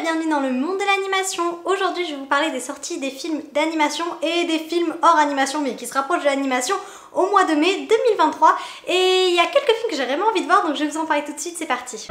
bienvenue dans le monde de l'animation. Aujourd'hui je vais vous parler des sorties des films d'animation et des films hors animation mais qui se rapprochent de l'animation au mois de mai 2023. Et il y a quelques films que j'ai vraiment envie de voir, donc je vais vous en parler tout de suite, c'est parti.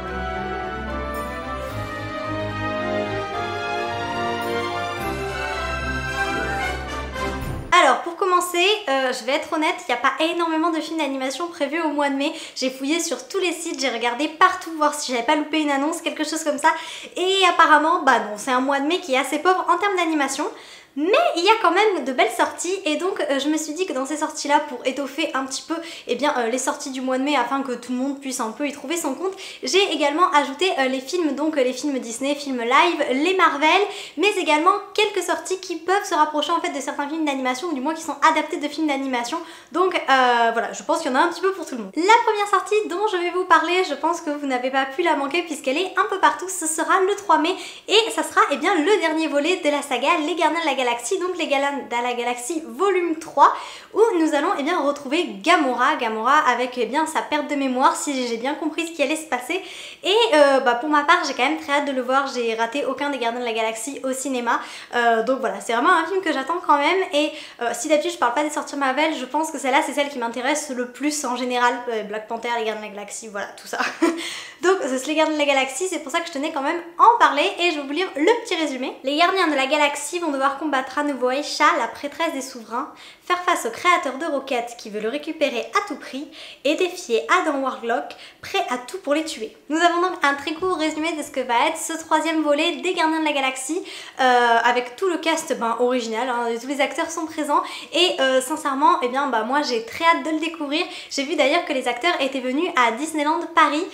Alors pour commencer, je vais être honnête, il n'y a pas énormément de films d'animation prévus au mois de mai. J'ai fouillé sur tous les sites, j'ai regardé partout voir si j'avais pas loupé une annonce, quelque chose comme ça. Et apparemment, bah non, c'est un mois de mai qui est assez pauvre en termes d'animation. Mais il y a quand même de belles sorties et donc je me suis dit que dans ces sorties là, pour étoffer un petit peu les sorties du mois de mai afin que tout le monde puisse un peu y trouver son compte, j'ai également ajouté les films, donc les films Disney, films live, les Marvel, mais également quelques sorties qui peuvent se rapprocher en fait de certains films d'animation ou du moins qui sont adaptés de films d'animation. Donc voilà, je pense qu'il y en a un petit peu pour tout le monde. La première sortie dont je vais vous parler, je pense que vous n'avez pas pu la manquer puisqu'elle est un peu partout, ce sera le 3 mai et ça sera le dernier volet de la saga Les Gardiens de la Galaxie, donc Les Gardiens de la Galaxie volume 3, où nous allons retrouver Gamora avec sa perte de mémoire, si j'ai bien compris ce qui allait se passer. Et pour ma part j'ai quand même très hâte de le voir, j'ai raté aucun des Gardiens de la Galaxie au cinéma, donc voilà, c'est vraiment un film que j'attends quand même. Et si d'habitude je parle pas des sorties Marvel, je pense que celle-là c'est celle qui m'intéresse le plus en général, Black Panther, Les Gardiens de la Galaxie, voilà tout ça. Donc c'est Les Gardiens de la Galaxie, c'est pour ça que je tenais quand même à en parler et je vais vous lire le petit résumé. Les Gardiens de la Galaxie vont devoir combattre à nouveau Aisha, la prêtresse des souverains, faire face au créateur de Rocket qui veut le récupérer à tout prix et défier Adam Warlock, prêt à tout pour les tuer. Nous avons donc un très court résumé de ce que va être ce troisième volet des Gardiens de la Galaxie, avec tout le cast original, hein, tous les acteurs sont présents et sincèrement, moi j'ai très hâte de le découvrir. J'ai vu d'ailleurs que les acteurs étaient venus à Disneyland Paris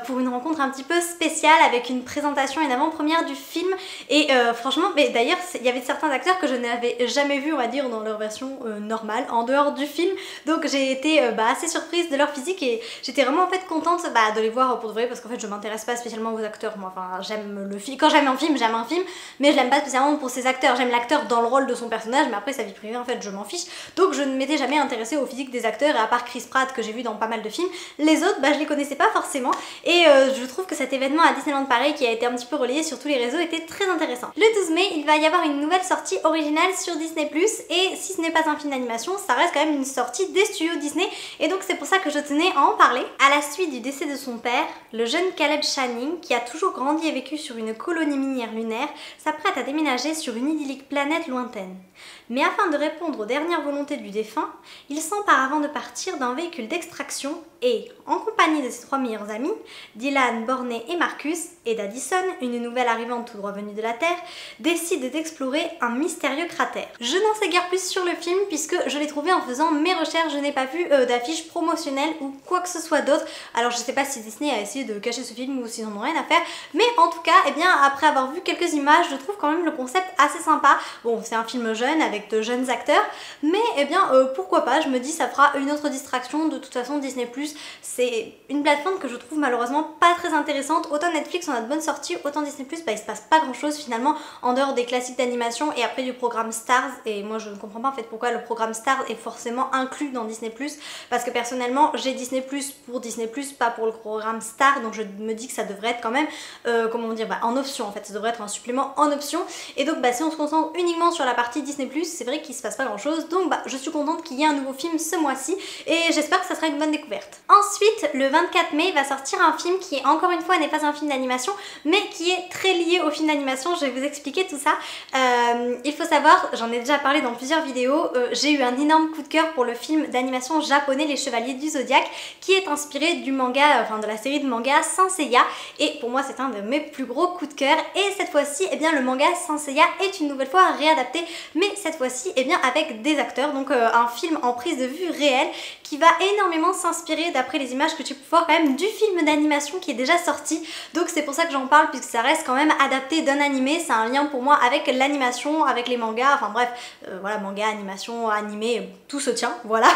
pour une rencontre un petit peu spéciale avec une présentation et une avant-première du film et franchement, mais d'ailleurs il y avait certains acteurs que je n'avais jamais vus, on va dire, dans leur version normale, en dehors du film, donc j'ai été assez surprise de leur physique et j'étais vraiment en fait contente de les voir pour de vrai parce qu'en fait je m'intéresse pas spécialement aux acteurs, moi, enfin j'aime le film, quand j'aime un film, mais je l'aime pas spécialement pour ses acteurs, j'aime l'acteur dans le rôle de son personnage, mais après sa vie privée en fait je m'en fiche, donc je ne m'étais jamais intéressée au physique des acteurs et à part Chris Pratt que j'ai vu dans pas mal de films, les autres je les connaissais pas forcément et je trouve que cet événement à Disneyland Paris qui a été un petit peu relayé sur tous les réseaux était très intéressant. Le 12 mai il va y avoir une nouvelle sortie originale sur Disney+, et si ce n'est pas un film d'animation, ça reste quand même une sortie des studios Disney et donc c'est pour ça que je tenais à en parler. À la suite du décès de son père, le jeune Caleb Channing, qui a toujours grandi et vécu sur une colonie minière lunaire, s'apprête à déménager sur une idyllique planète lointaine. Mais afin de répondre aux dernières volontés du défunt, il s'empare avant de partir d'un véhicule d'extraction et, en compagnie de ses trois meilleurs amis, Dylan, Borney et Marcus, et d'Addison, une nouvelle arrivante tout droit venue de la Terre, décide d'explorer un mystérieux cratère. Je n'en sais guère plus sur le film puisque je l'ai trouvé en faisant mes recherches, je n'ai pas vu d'affiches promotionnelles ou quoi que ce soit d'autre. Alors je sais pas si Disney a essayé de cacher ce film ou s'ils en ont rien à faire, mais en tout cas, après avoir vu quelques images, je trouve quand même le concept assez sympa. Bon, c'est un film jeune avec de jeunes acteurs, mais pourquoi pas, je me dis ça fera une autre distraction. De toute façon Disney+, c'est une plateforme que je trouve malheureusement pas très intéressante. Autant Netflix on a de bonnes sorties, autant Disney+, il se passe pas grand chose finalement en dehors des classiques d'animation et après du programme Stars, et moi je ne comprends pas en fait pourquoi le programme Stars est forcément inclus dans Disney+, parce que personnellement j'ai Disney+, pour Disney+, pas pour le programme Stars, donc je me dis que ça devrait être quand même en option en fait, ça devrait être un supplément en option. Et donc si on se concentre uniquement sur la partie Disney+, c'est vrai qu'il se passe pas grand chose, donc je suis contente qu'il y ait un nouveau film ce mois-ci et j'espère que ça sera une bonne découverte. Ensuite, le 24 mai va sortir un film qui encore une fois n'est pas un film d'animation mais qui est très lié au film d'animation, je vais vous expliquer tout ça. Il faut savoir, j'en ai déjà parlé dans plusieurs vidéos, j'ai eu un énorme coup de cœur pour le film d'animation japonais Les Chevaliers du Zodiaque qui est inspiré du manga, de la série de manga Saint Seiya, et pour moi c'est un de mes plus gros coups de cœur. Et cette fois-ci le manga Saint Seiya est une nouvelle fois réadapté, mais cette fois-ci avec des acteurs, donc un film en prise de vue réelle qui va énormément s'inspirer, d'après les images que tu peux voir, quand même du film d'animation qui est déjà sorti, donc c'est pour ça que j'en parle puisque ça reste quand même adapté d'un animé, c'est un lien pour moi avec l'animation, avec les mangas, enfin bref, voilà, manga, animation, animé, tout se tient, voilà.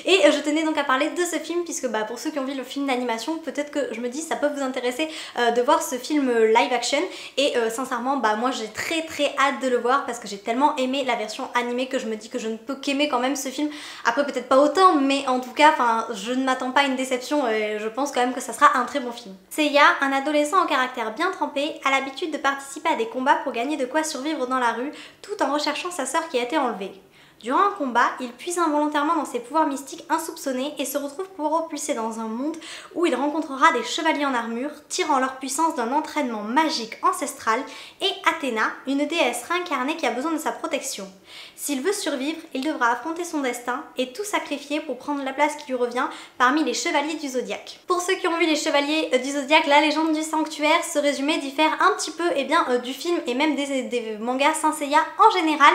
Et je tenais donc à parler de ce film puisque pour ceux qui ont vu le film d'animation, peut-être que je me dis ça peut vous intéresser de voir ce film live action, et sincèrement moi j'ai très hâte de le voir parce que j'ai tellement aimé la version animée que je me dis que je ne peux qu'aimer quand même ce film. Après peut-être pas autant, mais en tout cas, je ne m'attends pas à une déception et je pense quand même que ça sera un très bon film. Seiya, un adolescent au caractère bien trempé, a l'habitude de participer à des combats pour gagner de quoi survivre dans la rue, tout en recherchant sa sœur qui a été enlevée. Durant un combat, il puise involontairement dans ses pouvoirs mystiques insoupçonnés et se retrouve propulsé dans un monde où il rencontrera des chevaliers en armure, tirant leur puissance d'un entraînement magique ancestral, et Athéna, une déesse réincarnée qui a besoin de sa protection. S'il veut survivre, il devra affronter son destin et tout sacrifier pour prendre la place qui lui revient parmi les chevaliers du Zodiaque. Pour ceux qui ont vu les chevaliers du Zodiaque, la légende du sanctuaire, ce résumé diffère un petit peu du film et même des mangas Saint Seiya en général.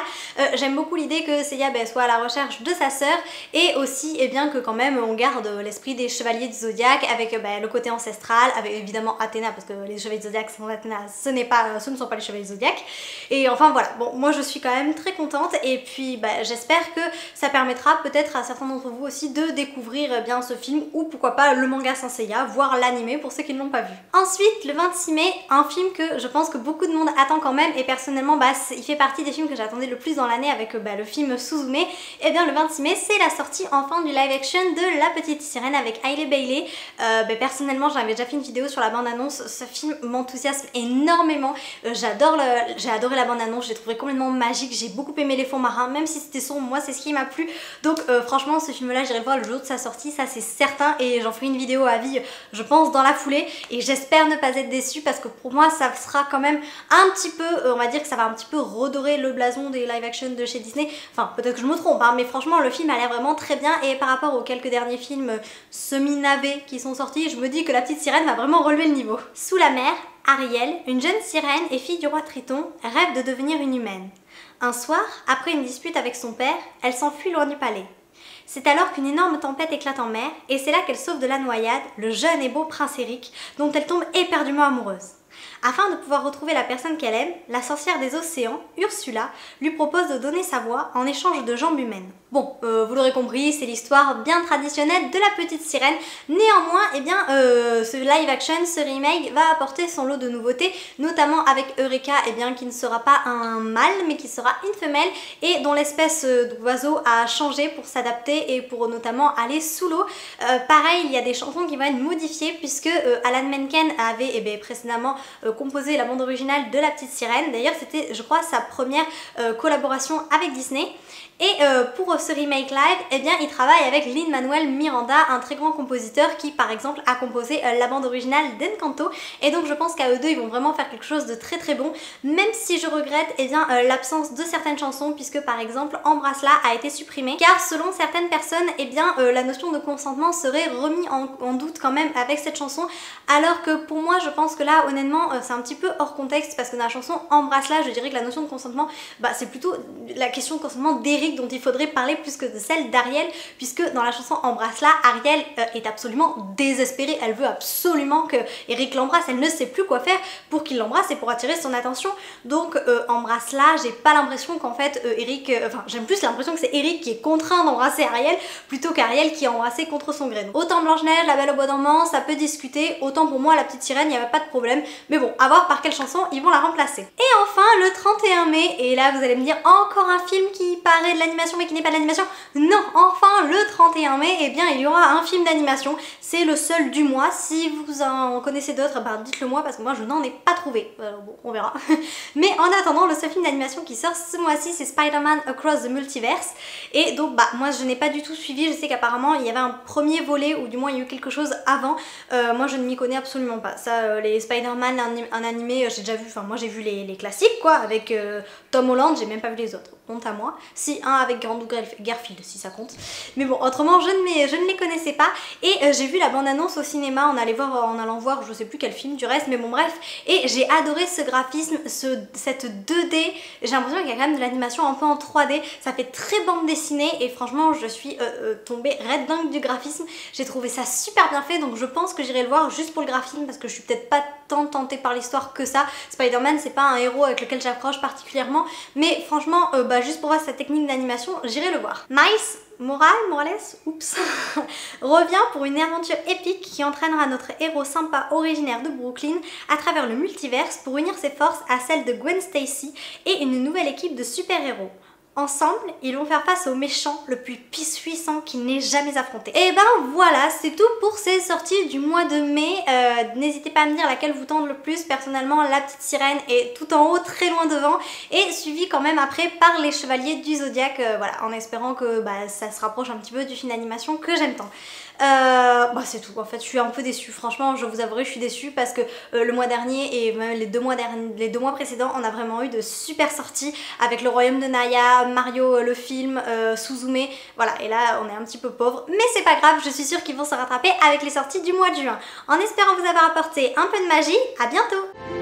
J'aime beaucoup l'idée que Seiya soit à la recherche de sa sœur et aussi que quand même on garde l'esprit des chevaliers du Zodiaque avec le côté ancestral, avec évidemment Athéna, parce que les chevaliers du Zodiaque sans Athéna ce ne sont pas les chevaliers du Zodiaque. Et enfin voilà, bon, moi je suis quand même très contente et puis j'espère que ça permettra peut-être à certains d'entre vous aussi de découvrir ce film ou pourquoi pas le manga Saint Seiya, voire l'anime pour ceux qui ne l'ont pas vu. Ensuite, le 26 mai, un film que je pense que beaucoup de monde attend quand même et personnellement il fait partie des films que j'attendais le plus dans l'année avec le film Suzume. Et bien le 26 mai c'est la sortie enfin du live action de La Petite Sirène avec Hailey Bailey. Personnellement j'avais déjà fait une vidéo sur la bande annonce, ce film m'enthousiasme énormément, j'ai adoré la bande annonce, j'ai trouvé complètement magique, j'ai beaucoup aimé les fonds marins, même si c'était sombre, moi c'est ce qui m'a plu, donc franchement ce film là j'irai le voir le jour de sa sortie, ça c'est certain, et j'en ferai une vidéo à vie je pense dans la foulée, et j'espère ne pas être déçue parce que pour moi ça sera quand même un petit peu, on va dire que ça va un petit peu redorer le blason des live action de chez Disney, enfin peut-être que je me trompe mais franchement le film a l'air vraiment très bien, et par rapport aux quelques derniers films semi-navets qui sont sortis, je me dis que La Petite Sirène va vraiment relever le niveau. Sous la mer, Ariel, une jeune sirène et fille du roi Triton, rêve de devenir une humaine. Un soir, après une dispute avec son père, elle s'enfuit loin du palais. C'est alors qu'une énorme tempête éclate en mer, et c'est là qu'elle sauve de la noyade le jeune et beau prince Eric, dont elle tombe éperdument amoureuse. Afin de pouvoir retrouver la personne qu'elle aime, la sorcière des océans, Ursula, lui propose de donner sa voix en échange de jambes humaines. Bon, vous l'aurez compris, c'est l'histoire bien traditionnelle de La Petite Sirène. Néanmoins, ce live action, ce remake va apporter son lot de nouveautés, notamment avec Eureka, qui ne sera pas un mâle, mais qui sera une femelle, et dont l'espèce d'oiseau a changé pour s'adapter et pour notamment aller sous l'eau. Pareil, il y a des chansons qui vont être modifiées, puisque Alan Menken avait précédemment composé la bande originale de La Petite Sirène. D'ailleurs, c'était, je crois, sa première collaboration avec Disney. Et pour ce remake live, il travaille avec Lin-Manuel Miranda, un très grand compositeur qui par exemple a composé la bande originale d'Encanto, et donc je pense qu'à eux deux ils vont vraiment faire quelque chose de très très bon, même si je regrette l'absence de certaines chansons, puisque par exemple Embrasse-la a été supprimée, car selon certaines personnes la notion de consentement serait remis en doute quand même avec cette chanson, alors que pour moi je pense que là honnêtement c'est un petit peu hors contexte, parce que dans la chanson Embrasse-la je dirais que la notion de consentement c'est plutôt la question de consentement d'Eric dont il faudrait parler plus que de celle d'Ariel, puisque dans la chanson Embrasse-la, Ariel est absolument désespérée, elle veut absolument que Eric l'embrasse, elle ne sait plus quoi faire pour qu'il l'embrasse et pour attirer son attention, donc Embrasse-la, j'ai pas l'impression qu'en fait Eric, j'aime plus l'impression que c'est Eric qui est contraint d'embrasser Ariel plutôt qu'Ariel qui est embrassée contre son gré. Autant Blanche-Neige, La Belle au Bois dormant, ça peut discuter, autant pour moi La Petite Sirène, il n'y avait pas de problème, mais bon, à voir par quelle chanson ils vont la remplacer. Et enfin le 31 mai, et là vous allez me dire encore un film qui paraît de l'animation mais qui n'est pas de l'animation. Non, enfin le 31 mai, il y aura un film d'animation, c'est le seul du mois. Si vous en connaissez d'autres, dites-le moi parce que moi je n'en ai pas trouvé. Bon, on verra. Mais en attendant, le seul film d'animation qui sort ce mois-ci c'est Spider-Man Across the Multiverse, et donc moi je n'ai pas du tout suivi, je sais qu'apparemment il y avait un premier volet ou du moins il y a eu quelque chose avant, moi je ne m'y connais absolument pas. Ça, les Spider-Man en animé, j'ai déjà vu, moi j'ai vu les classiques quoi, avec Tom Holland, j'ai même pas vu les autres, honte à moi. Si, un avec Andrew Garfield si ça compte, mais bon autrement je ne les connaissais pas, et j'ai vu la bande annonce au cinéma en allant voir je sais plus quel film du reste, mais bon bref, et j'ai adoré ce graphisme, cette 2D, j'ai l'impression qu'il y a quand même de l'animation un peu en 3D, ça fait très bande dessinée, et franchement je suis tombée red dingue du graphisme, j'ai trouvé ça super bien fait, donc je pense que j'irai le voir juste pour le graphisme parce que je suis peut-être pas tant tentée par l'histoire que ça. Spider-Man c'est pas un héros avec lequel j'accroche particulièrement, mais franchement juste pour voir cette technique d'animation j'irai le voir. Miles Morales, oups, revient pour une aventure épique qui entraînera notre héros sympa originaire de Brooklyn à travers le multiverse pour unir ses forces à celles de Gwen Stacy et une nouvelle équipe de super-héros. ensemble, ils vont faire face au méchant le plus puissant qu'il n'ait jamais affronté. Et ben voilà, c'est tout pour ces sorties du mois de mai. N'hésitez pas à me dire laquelle vous tente le plus. Personnellement, La Petite Sirène est tout en haut, très loin devant, et suivi quand même après par Les Chevaliers du Zodiaque, voilà, en espérant que ça se rapproche un petit peu du film d'animation que j'aime tant. C'est tout en fait, je suis un peu déçue, franchement je vous avouerai, je suis déçue parce que le mois dernier et même les deux mois précédents, on a vraiment eu de super sorties avec Le Royaume de Naya, Mario le film, Suzume, voilà, et là on est un petit peu pauvre, mais c'est pas grave, je suis sûre qu'ils vont se rattraper avec les sorties du mois de juin. En espérant vous avoir apporté un peu de magie, à bientôt.